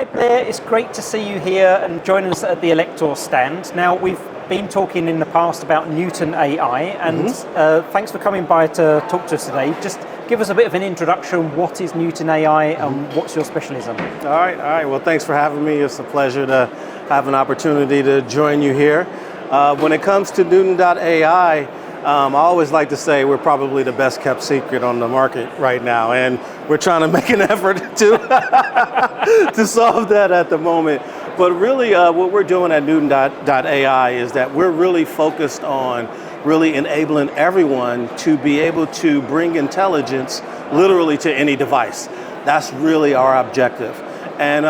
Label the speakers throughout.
Speaker 1: Hi Blair, it's great to see you here and join us at the Elektor stand. Now we've been talking in the past about Neuton.AI and thanks for coming by to talk to us today. Just give us a bit of an introduction. What is Neuton.AI and what's your specialism?
Speaker 2: All right. Well, thanks for having me. It's a pleasure to have an opportunity to join you here. When it comes to Neuton.AI, I always like to say we're probably the best kept secret on the market right now, and we're trying to make an effort to solve that at the moment. But really what we're doing at Neuton.AI is that we're really focused on really enabling everyone to be able to bring intelligence literally to any device. That's really our objective. And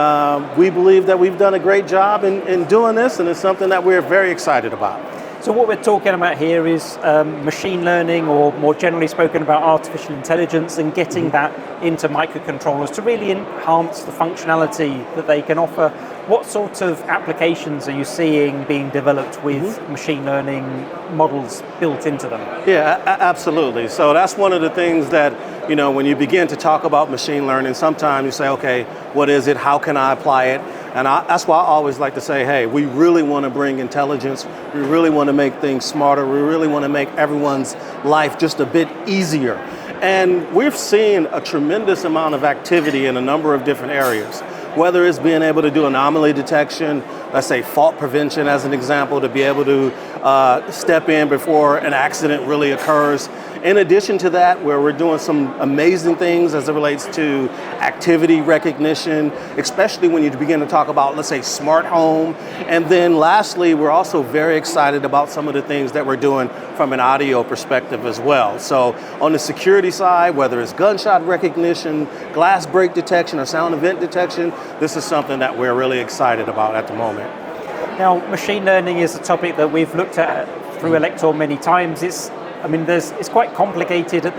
Speaker 2: we believe that we've done a great job in doing this, and it's something that we're very excited about.
Speaker 1: So what we're talking about here is machine learning, or more generally spoken about artificial intelligence, and getting that into microcontrollers to really enhance the functionality that they can offer. What sort of applications are you seeing being developed with machine learning models built into them?
Speaker 2: Yeah, absolutely. So that's one of the things that, you know, when you begin to talk about machine learning, sometimes you say, okay, what is it? How can I apply it? And that's why I always like to say, hey, we really want to bring intelligence. We really want to make things smarter. We really want to make everyone's life just a bit easier. And we've seen a tremendous amount of activity in a number of different areas, whether it's being able to do anomaly detection, let's say fault prevention as an example, to be able to step in before an accident really occurs. In addition to that, where we're doing some amazing things as it relates to activity recognition, especially when you begin to talk about, let's say, smart home. And then lastly, we're also very excited about some of the things that we're doing from an audio perspective as well. So on the security side, whether it's gunshot recognition, glass break detection, or sound event detection, this is something that we're really excited about at the moment.
Speaker 1: Now, machine learning is a topic that we've looked at through Elektor many times. It's quite complicated at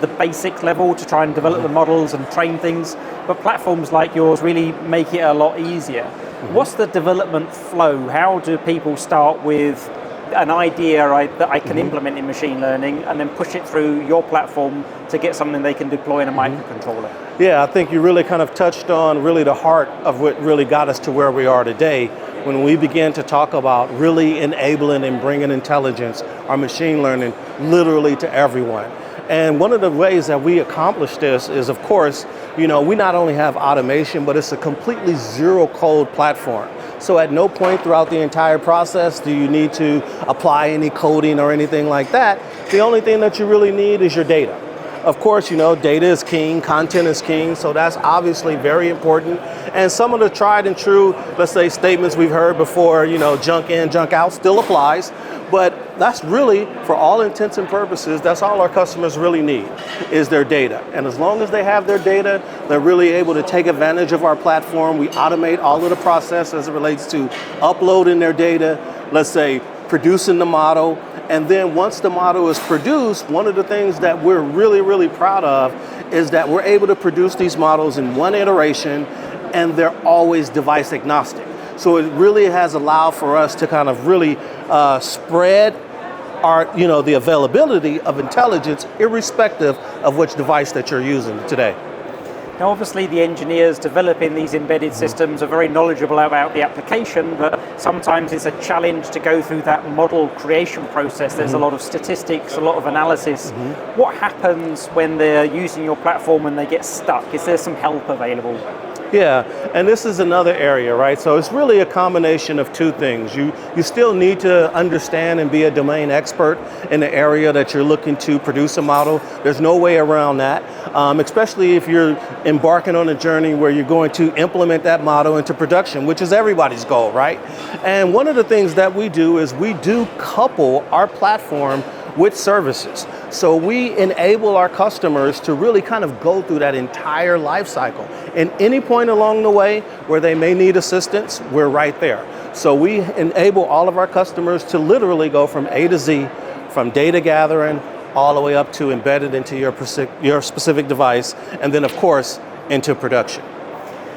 Speaker 1: the basic level to try and develop the models and train things, but platforms like yours really make it a lot easier. What's the development flow? How do people start with an idea that I can implement in machine learning and then push it through your platform to get something they can deploy in a microcontroller?
Speaker 2: Yeah, I think you really kind of touched on really the heart of what really got us to where we are today, when we began to talk about really enabling and bringing intelligence or machine learning literally to everyone. And one of the ways that we accomplish this is, of course, you know, we not only have automation, but it's a completely zero code platform. So at no point throughout the entire process do you need to apply any coding or anything like that. The only thing that you really need is your data. Of course, you know, data is king, content is king, so that's obviously very important. And some of the tried and true, let's say, statements we've heard before, you know, junk in, junk out, still applies. But that's really, for all intents and purposes, that's all our customers really need, is their data. And as long as they have their data, they're really able to take advantage of our platform. We automate all of the process as it relates to uploading their data, let's say, producing the model. And then once the model is produced, one of the things that we're really, really proud of is that we're able to produce these models in one iteration, and they're always device agnostic. So it really has allowed for us to kind of really spread our, you know, the availability of intelligence irrespective of which device that you're using today.
Speaker 1: Now, obviously, the engineers developing these embedded systems are very knowledgeable about the application, but sometimes it's a challenge to go through that model creation process. There's a lot of statistics, a lot of analysis. What happens when they're using your platform and they get stuck? Is there some help available?
Speaker 2: Yeah, and this is another area, right? So it's really a combination of two things. You still need to understand and be a domain expert in the area that you're looking to produce a model. There's no way around that, especially if you're embarking on a journey where you're going to implement that model into production, which is everybody's goal, right? And one of the things that we do is we do couple our platform with services. So we enable our customers to really kind of go through that entire life cycle. And any point along the way where they may need assistance, we're right there. So we enable all of our customers to literally go from A to Z, from data gathering all the way up to embedded into your specific device, and then of course into production.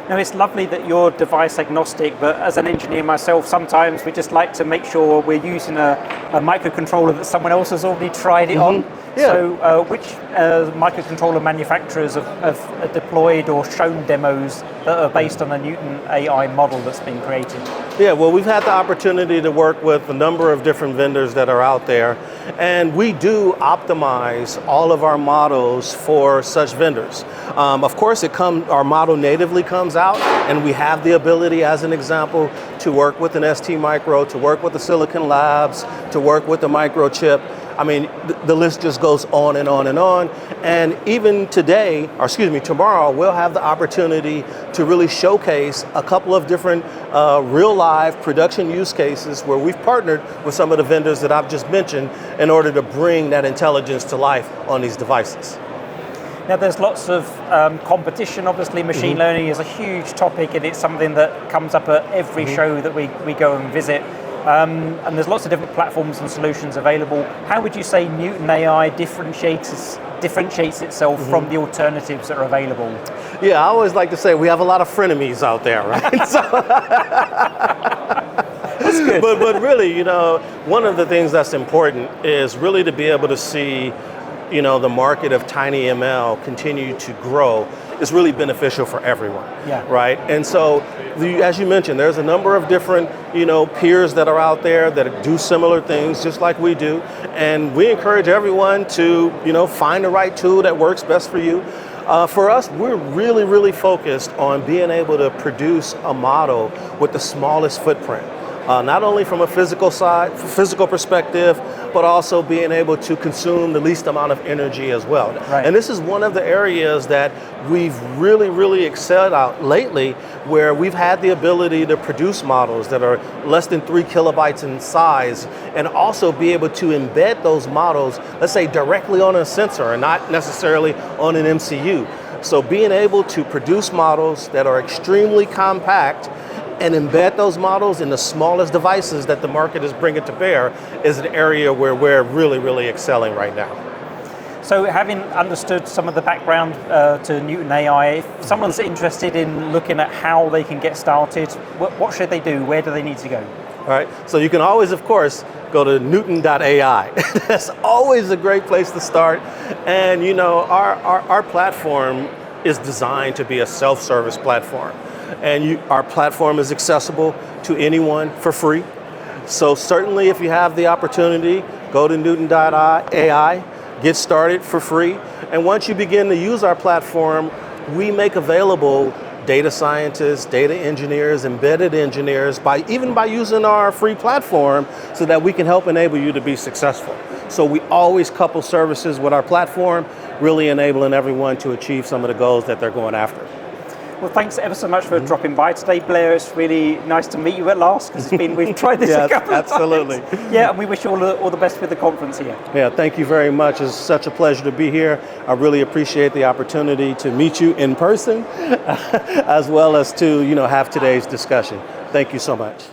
Speaker 1: Now, it's lovely that you're device agnostic, but as an engineer myself, sometimes we just like to make sure we're using a microcontroller that someone else has already tried it on.
Speaker 2: Yeah.
Speaker 1: So which microcontroller manufacturers have deployed or shown demos that are based on a Neuton.AI model that's been created?
Speaker 2: Yeah, well, we've had the opportunity to work with a number of different vendors that are out there, and we do optimize all of our models for such vendors. Of course, our model natively comes out, and we have the ability, as an example, to work with an ST Micro, to work with the Silicon Labs, to work with the microchip. I mean, the list just goes on and on and on. And even tomorrow, we'll have the opportunity to really showcase a couple of different real live production use cases where we've partnered with some of the vendors that I've just mentioned in order to bring that intelligence to life on these devices.
Speaker 1: Now, there's lots of competition. Obviously, machine learning is a huge topic, and it's something that comes up at every show that we go and visit. And there's lots of different platforms and solutions available. How would you say Neuton.AI differentiates itself from the alternatives that are available?
Speaker 2: Yeah, I always like to say we have a lot of frenemies out there, right?
Speaker 1: That's good.
Speaker 2: But really, one of the things that's important is really to be able to see, the market of tiny ML continue to grow is really beneficial for everyone, right? And so, as you mentioned, there's a number of different, peers that are out there that do similar things just like we do, and we encourage everyone to, find the right tool that works best for you. For us, we're really, really focused on being able to produce a model with the smallest footprint. Not only from a physical perspective, but also being able to consume the least amount of energy as well.
Speaker 1: Right.
Speaker 2: And this is one of the areas that we've really, really excelled out lately, where we've had the ability to produce models that are less than 3 kilobytes in size, and also be able to embed those models, let's say directly on a sensor and not necessarily on an MCU. So being able to produce models that are extremely compact and embed those models in the smallest devices that the market is bringing to bear is an area where we're really, really excelling right now.
Speaker 1: So having understood some of the background to Neuton.AI, if someone's interested in looking at how they can get started, what should they do? Where do they need to go?
Speaker 2: All right, so you can always, of course, go to Neuton.AI. That's always a great place to start. And our platform is designed to be a self-service platform. And our platform is accessible to anyone for free. So certainly if you have the opportunity, go to Neuton.AI, get started for free. And once you begin to use our platform, we make available data scientists, data engineers, embedded engineers, even by using our free platform, so that we can help enable you to be successful. So we always couple services with our platform, really enabling everyone to achieve some of the goals that they're going after.
Speaker 1: Well, thanks ever so much for dropping by today, Bliar. It's really nice to meet you at last, because we've tried this a couple of
Speaker 2: absolutely.
Speaker 1: times. Yeah, and we wish you all the best with the conference here.
Speaker 2: Yeah, thank you very much. It's such a pleasure to be here. I really appreciate the opportunity to meet you in person, as well as to have today's discussion. Thank you so much.